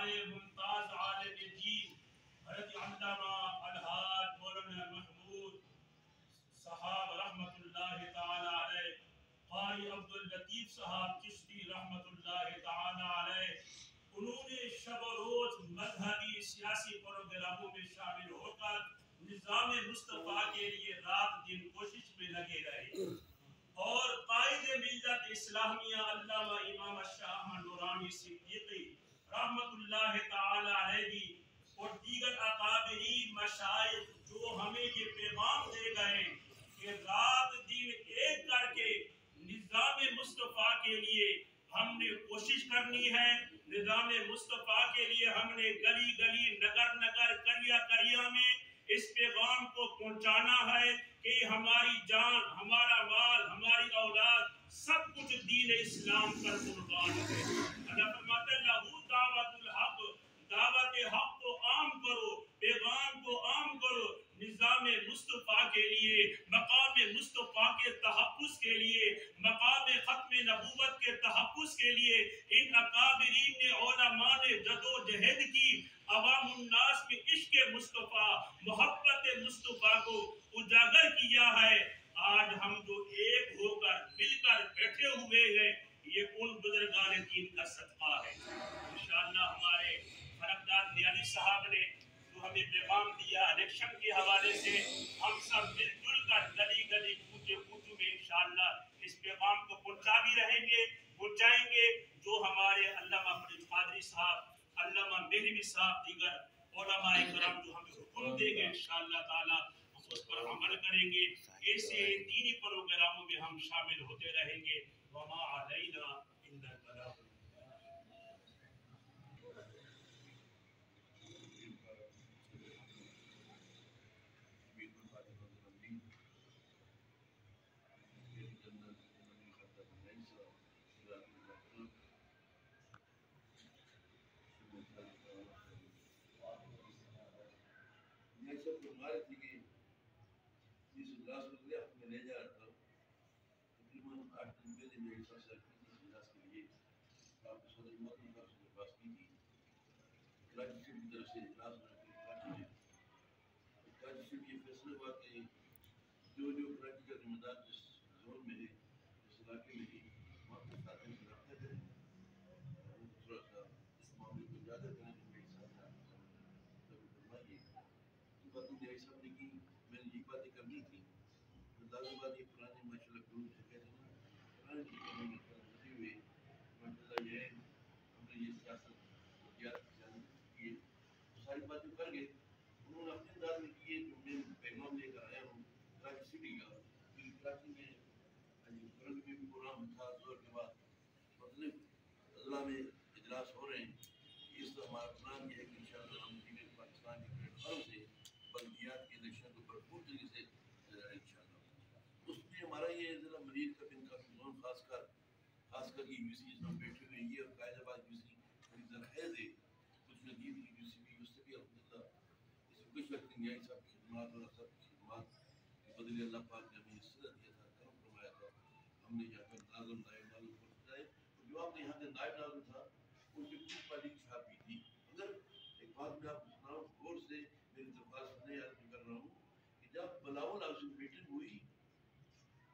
ہمارے ممتاز عالم دین حضرت علامہ الحاج مولانا محمود صاحب رحمت اللہ تعالی علیہ، قاری عبداللطیف صاحب چشتی رحمت اللہ تعالی علیہ، انہوں نے شب و روز مذہبی سیاسی پروگراموں میں شامل ہو کر نظام مصطفیٰ کے لیے رات دن کوشش میں لگے رہے، اور قائد ملت اسلامیہ علامہ امام شاہ احمد نورانی صدیقی رحمت اللہ تعالی علیہ بھی اور دیگر اکابرین مشائخ جو ہمیں یہ پیغام دے گئے کہ رات دن ایک کر کے نظام مصطفیٰ کے لیے ہم نے کوشش کرنی ہے، نظام مصطفیٰ کے لیے ہم نے گلی گلی نگر نگر کریا کریا میں اس پیغام کو پہنچانا ہے کہ ہماری جان، ہمارا مال، ہماری اولاد سب کچھ دین اسلام پر قربان ہے۔ اللہ فرماتا ہے لہو دعوت الحق، دعوت حق کو عام کرو، پیغام کو عام کرو، نظام مصطفیٰ کے لیے، مقام مصطفیٰ کے تحفظ کے لیے، مقام ختم نبوت کے تحفظ کے لیے ان اکابرین نے، علماء نے جدوجہد کی، عوام الناس میں عشق مصطفیٰ، محبت مصطفیٰ کو اجاگر کیا ہے۔ آج ہم جو ایک ہو کر مل کر بیٹھے ہوئے ہیں، یہ ان بزرگان دین کا صدقہ ہے۔ انشاءاللہ ہمارے فرقدار نیالی صاحب نے جو ہمیں پیغام دیا الیکشن کے حوالے سے، ہم سب مل جل کر گلی گلی کوچے کوچوں میں انشاءاللہ اس پیغام کو پہنچا بھی رہیں گے، پہنچائیں گے۔ جو ہمارے علامہ فرید قادری صاحب، علامہ مہروی صاحب، دیگر علماء کرام جو ہمیں حکم دیں گے انشاءاللہ تعالی ہم اس پر عمل کریں گے۔ ایسے دینی پروگراموں میں ہم شامل ہوتے رہیں گے۔ وما علینا الا البلاغ۔ سب فرمائے تھی کہ اس اجلاس کو لے میں لے جا رہا تھا، تقریباً 8 دن پہلے میری فیصلہ کی تھی اس اجلاس کے لیے، آپ کے صدر محترم صاحب سے بات کی تھی کراچی سے کی طرف سے اجلاس ہونا تھی کراچی میں۔ کراچی سے یہ فیصلہ ہوا کہ جو کراچی کا ذمہ دار جس زون میں ہے، جس علاقے میں ہے، وہاں کے ساتھیوں سے رابطہ کریں اور وہ تھوڑا سا اس معاملے کو اجاگر کریں جو میرے ساتھ آپ فرمائیے۔ باتیں جیسے صاحب نے کی، میں نے یہ باتیں کرنی تھی، لازم بات یہ پرانے ماشاءاللہ گروپ سے کہتے ہیں پرانے ہوتے ہوئے ماشاءاللہ یہ ہم نے یہ سیاست کی ساری باتیں کر گئے، انہوں نے اپنے انداز میں کیے جو میں پیغام لے کر آیا ہوں کراچی سٹی کا، کیونکہ کراچی میں کرنٹ میں بھی پروگرام تھا زور کے بعد مختلف اضلاع میں اجلاس ہو رہے ہیں۔ اس کا ہمارا پلان یہ ہے کہ انشاءاللہ ہم ٹیم پاکستان کے پلیٹ فارم سے بلدیات کے الیکشن کو بھرپور طریقے سے انشاءاللہ اس میں ہمارا یہ ضلع مریض کا بن کا زون خاص کر یہ یو سی جس میں بیٹھے ہوئے یہ قائد آباد یو سی بڑی زرخیز ہے، کچھ نجیب کی یو سی بھی اس سے بھی الحمدللہ اس میں کچھ وقت نیائی صاحب کی خدمات اور سب کی خدمات کے بدلے اللہ پاک نے ہمیں صلت دیا تھا، کرم فرمایا تھا، ہم نے یہاں پر ناظم نائب ناظم کو بتائے، جو آپ نے یہاں کا نائب ناظم تھا ان کی پوری پارٹی کی چھاپ بھی تھی۔ اگر ایک بات میں آپ کو سناؤں غور سے میری درخواست میں عرض کر رہا ہوں کہ جب بلاول ہاؤسنگ میٹنگ ہوئی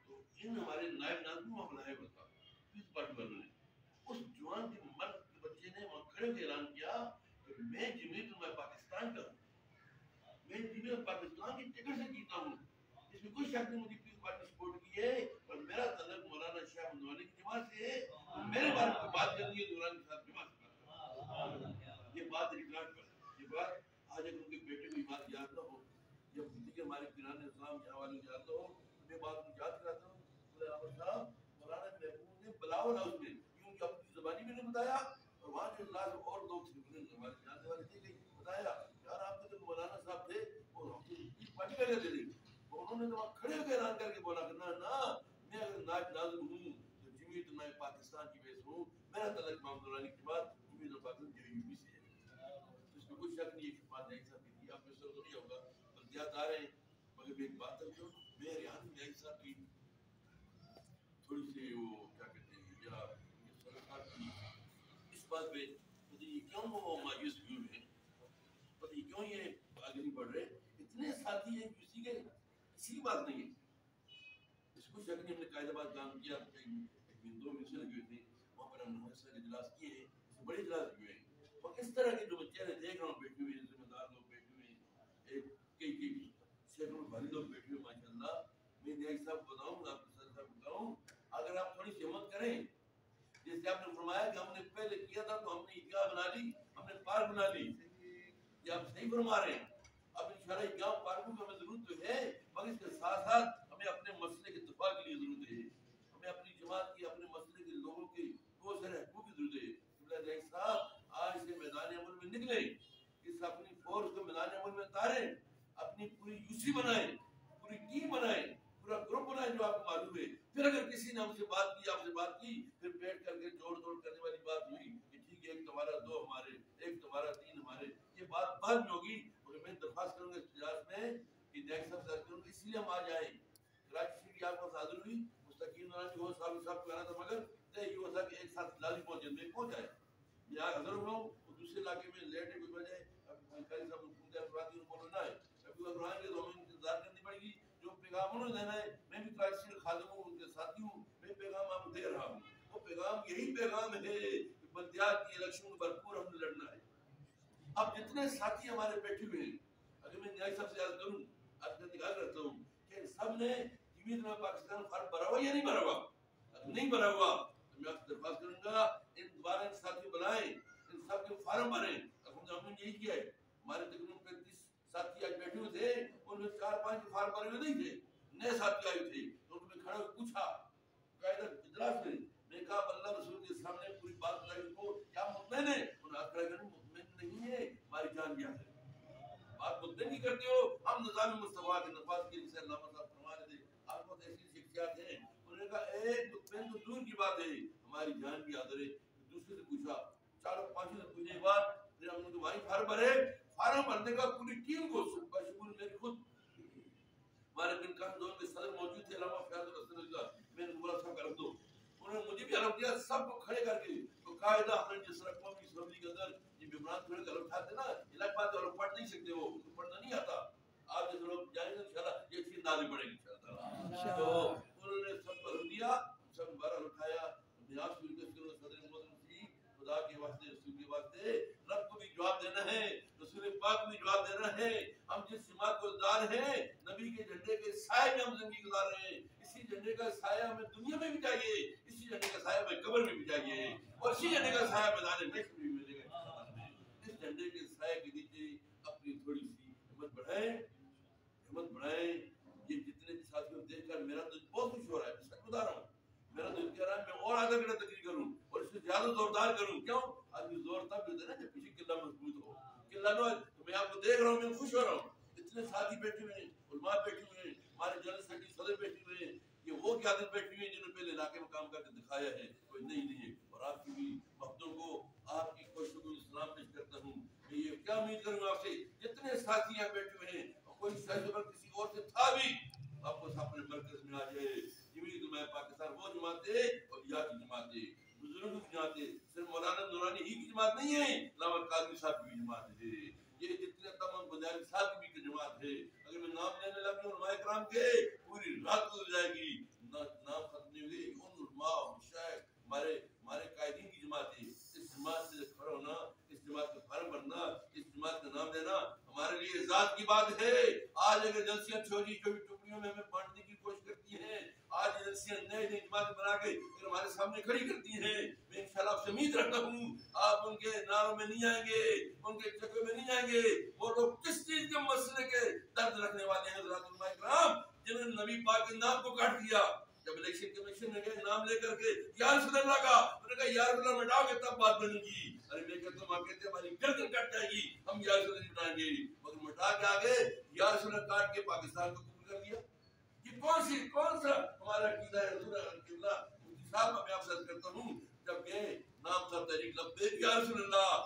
تو ان ہمارے نائب ناظموں کو بلایا ہوا تھا اس پارٹی والوں نے، اس جوان کے مرد کے بچے نے وہاں کھڑے کے اعلان کیا کہ میں جمعیت علماء پاکستان کا ہوں، میں جمعیت پاکستان کی ٹکٹ سے جیتا ہوں، اس میں کوئی شک نہیں، مجھے پیس پارٹی سپورٹ کی ہے اور میرا تعلق مولانا شاہ مدوانی کی جماعت سے ہے، میرے بارے میں بات کرنی ہے دوران کے ساتھ جماعت سے۔ یہ بات ریکارڈ پر، یہ بات آج اگر ان کے بیٹے کو یہ بات یاد نہ ہو یا دیگر ہمارے پیران اسلام یہاں والوں کو یاد نہ ہو، میں بات کو یاد کراتا ہوں۔ صاحب مولانا محمود نے بلاول ہاؤس میں کیوں کہ اپنی زبانی میں نے بتایا اور وہاں جو اللہ اور لوگ تھے انہوں نے ہمارے جاننے والے تھے کہ بتایا یار آپ کے تو مولانا صاحب تھے اور ہم تو اس پارٹی کا لیتے تھے، اور انہوں نے تو وہاں کھڑے ہو کے اعلان کر کے بولا کہ نہ میں اگر نائب ناظم ہوں تو جمعیت علماء پاکستان کی وجہ سے ہوں، میرا تعلق محمد نورانی کے بعد جمعیت علماء پاکستان جو یو پی سے ہے، اس میں کوئی شک نہیں ہے کہ بات نہیں صاحب کی تھی، آپ میں سر تو نہیں ہوگا بلدیات آ رہے ہیں، مگر میں ایک بات کرتا ہوں، میں ریحان نیائی صاحب کی تھوڑی سی وہ کیا کہتے ہیں یا صدقات کی اس بات پہ مجھے یہ کیوں وہ مایوس ہوئے ہیں, پتہ نہیں کیوں یہ آگے نہیں بڑھ رہے. اتنے ساتھی ہیں کسی کے کسی بات نہیں ہے. اس کو شک نہیں, ہم نے قاعدہ بات کام کیا, 2 مل سے لگے ہوئے تھے وہاں پر, ہم نے اس طرح کے اجلاس کیے ہیں, بڑے اجلاس ہوئے ہیں. اور اس طرح کے جو بچے نے دیکھ رہا ہوں بیٹھے ہوئے, ذمہ دار لوگ بیٹھے ہوئے ہیں, کئی سینکڑوں بھاری لوگ بیٹھے ہوئے ماشاء اللہ. میں نیائی صاحب بتاؤں, آپ کے ساتھ بتاؤں, اگر آپ تھوڑی سی ہمت کریں, جیسے آپ نے فرمایا کہ ہم نے پہلے کیا تھا تو ہم نے عیدگاہ بنا لی, ہم نے پارک بنا لی, یہ آپ صحیح فرما رہے ہیں. اب انشاءاللہ عیدگاہ پارکوں کی ہمیں ضرورت تو ہے, مگر اس کے ساتھ ساتھ ہمیں اپنے مسئلے کے دفاع کے لیے ضرورت ہے. ہمیں اپنی جماعت کی, اپنے مسئلے کے لوگوں کی بہت سارے حقوق کی ضرورت ہے. عبداللہ صاحب آج سے میدان عمل میں نکلیں, اس اپنی فورس کو میدان عمل میں اتاریں, اپنی پوری یوسی بنائیں, پوری ٹیم بنائیں, پورا گروپ بنائیں جو آپ کو معلوم ہے. پھر اگر کسی نے ہم سے بات کی, آپ سے بات کی, پھر بیٹھ کر کے جوڑ توڑ کرنے والی بات ہوئی کہ ٹھیک ہے ایک تمہارا 2 ہمارے, ایک تمہارا 3 ہمارے, یہ بات بعد میں ہوگی. اور میں درخواست کروں گا اس اجلاس میں کہ نیک صاحب سے کروں, اس لیے ہم آ جائیں. کراچی سے کی آپ کو حاضر ہوئی, مستقیم ناراض ہو صاحب کو آنا تھا, مگر یہ ہو تھا کہ ایک ساتھ لالی پہنچے, میں پہنچ جائے. میں آج حاضر ہوا ہوں, دوسرے علاقے میں لیٹ ہے کوئی وجہ ہے, اب قاری صاحب حکومت افرادی کو بولنا ہے, ابھی اگر آئیں گے تو ہمیں انتظار کرنی پڑے گی. جو پیغام انہوں نے دینا ہے, میں بھی کراچی سے خادم ہوں, ان کے ساتھی ہوں, میں پیغام آپ کو دے رہا ہوں. وہ پیغام یہی پیغام ہے کہ بلدیات کی الیکشن کو بھرپور ہم نے لڑنا ہے. اب جتنے ساتھی ہمارے بیٹھے ہوئے ہیں, اگر میں نیائی صاحب سے عرض کروں, عرض کا نگاہ کرتا ہوں کہ سب نے جمعیت میں پاکستان فارم بھرا ہوا یا نہیں بھرا ہوا؟ اگر نہیں بھرا ہوا تو میں آپ سے درخواست کروں گا ان دوبارہ ان ساتھی بنائیں, ان سب کے فارم بھریں. ہم نے یہی کیا ہے, ہمارے تقریباً 35 ساتھی آج بیٹھے ہوئے تھے, ان میں 4-5 فارم بھرے ہوئے نہیں تھے, نئے ساتھی آئے تھے. تو ان میں کھڑا ہو پوچھا قاعدہ اجلاس میں کہا اللہ رسول کے سامنے پوری بات بتائی ان کو, کیا مطمئن ہے؟ انہوں نے ہاتھ کھڑا کر مطمئن نہیں ہے, ہماری جان بھی حاضر ہے. بات مطمئن نہیں کرتے ہو, ہم نظام مصطفیٰ کے نفاذ کے لیے علامہ صاحب فرما رہے تھے, آپ کو ایسی شخصیات ہیں. انہوں نے کہا ایک مطمئن تو دور کی بات ہے, ہماری جان بھی حاضر ہے. دوسرے سے پوچھا, 4-5 سے پوچھنے کے بعد پھر ہم نے وہی فارم بھرے. فارم بھرنے کا پوری ٹیم کو بشمول میری خود, ہمارے بن کام دور کے صدر موجود تھے علامہ فیاض الحسن اللہ, میں نے بولا صاحب کر دو, انہوں نے مجھے بھی علم دیا, سب کو کھڑے کر کے تو قاعدہ ہم نے جس طرح قومی اسمبلی کے اندر یہ بیمران تھوڑے علم اٹھاتے نا, الگ بات ہے, پڑھ نہیں سکتے, وہ پڑھنا نہیں آتا. آپ جیسے لوگ جائیں گے انشاءاللہ یہ چیز نازل پڑے گی انشاءاللہ. تو انہوں نے سب کو علم دیا, سب بارہ اٹھایا. نیاز کی ریکویسٹ کروں صدر محترم جی, خدا کے واسطے, رسول کے واسطے, رب کو بھی جواب دینا ہے, رسول پاک کو بھی جواب دینا ہے. ہم جس جماعت کو دار ہیں, نبی کے جھنڈے کے سائے میں ہم زندگی گزار رہے ہیں. اسی جھنڈے کا سایہ ہمیں دنیا میں بھی چاہیے, اسی جھنڈے کا سایہ ہمیں قبر میں بھی چاہیے, اور اسی جھنڈے کا سایہ میدان محشر میں بھی ملے گا. اس جھنڈے کے سایہ کے نیچے اپنی تھوڑی سی ہمت بڑھائیں, ہمت بڑھائیں. یہ جتنے ساتھیوں دیکھ کر میرا تو بہت خوش ہو رہا ہے, میں سچ بتا رہا ہوں. میرا تو کہہ رہا ہے میں اور آدھا گھنٹہ تقریر کروں اور اس سے زیادہ زوردار کروں. کیوں؟ آدمی زور تب ہوتا ہے نا جب پیچھے قلعہ مضبوط ہو. قلعہ نو, تو میں آپ کو دیکھ رہا ہوں, میں خوش ہو رہا ہوں. اتنے ساتھی بیٹھے ہوئے ہیں, علماء بیٹھے ہوئے ہیں, ہمارے جنرل سیکرٹری صدر بیٹھے ہوئے ہیں. یہ وہ قیادت بیٹھی ہوئی ہے جنہوں نے پہلے علاقے میں کام کر کے دکھایا ہے, کوئی نہیں ہے. اور آپ کی بھی وقتوں کو, آپ کی کوششوں کو سلام پیش کرتا ہوں. میں یہ کیا امید کروں آپ سے, جتنے ساتھی یہاں بیٹھے ہوئے ہیں, کوئی ساتھی پر کسی اور سے تھا بھی, آپ کو اپنے مرکز میں آ جائے. جمہوریت میں پاکستان وہ جماعت ہے, اور یہاں کی جماعت ہے, بزرگوں کی جماعت ہے. صرف مولانا نورانی ہی کی جماعت نہیں ہے, علامہ قادری صاحب کی جماعت ہے. یہ جتنے تمام بندیال صاحب کی جماعت ہے. اگر میں نام لینے لگا علماء کرام کے, پوری رات گزر جائے گی, نام ختم نہیں ہوگی. ان علماء مشائخ ہمارے قائدین کی جماعت ہے. اس جماعت سے کھڑا ہونا, اس جماعت کا فارم بھرنا, اس جماعت کا نام دینا ہمارے لیے اعزاز کی بات ہے. آج اگر ایجنسیاں چھوٹی چھوٹی ٹکڑیوں میں ہمیں بانٹنے کی کوشش کرتی ہیں, آج ایجنسیاں نئے نئے جماعتیں بنا کے اگر ہمارے سامنے کھڑی کرتی ہیں, میں انشاءاللہ آپ سے امید رکھتا ہوں آپ ان کے نعروں میں نہیں آئیں گے, ان کے چکر میں نہیں آئیں گے. وہ لوگ کس چیز کے مسئلے کے درد رکھنے والے ہیں حضرات علماء کرام, جنہوں نے نبی پاک کے نام کو کاٹ دیا. جب الیکشن کمیشن نے گئے نام لے کر کے یا رسول اللہ کا, انہوں نے کہا یا رسول اللہ مٹاؤ گے تب بات بنے گی. ارے میں کہتا ہوں, آپ کہتے ہیں ہماری گردن کٹ جائے گی, ہم یا رسول اللہ مٹائیں گے, مگر مٹا کے آگے یا رسول اللہ کاٹ کے پاکستان کو قبول کر لیا. یہ کون سا ہمارا عقیدہ ہے؟ رسول اللہ صاحب میں آپ سے عرض کرتا ہوں, جب یہ نام تھا تحریک لبیک یا رسول اللہ,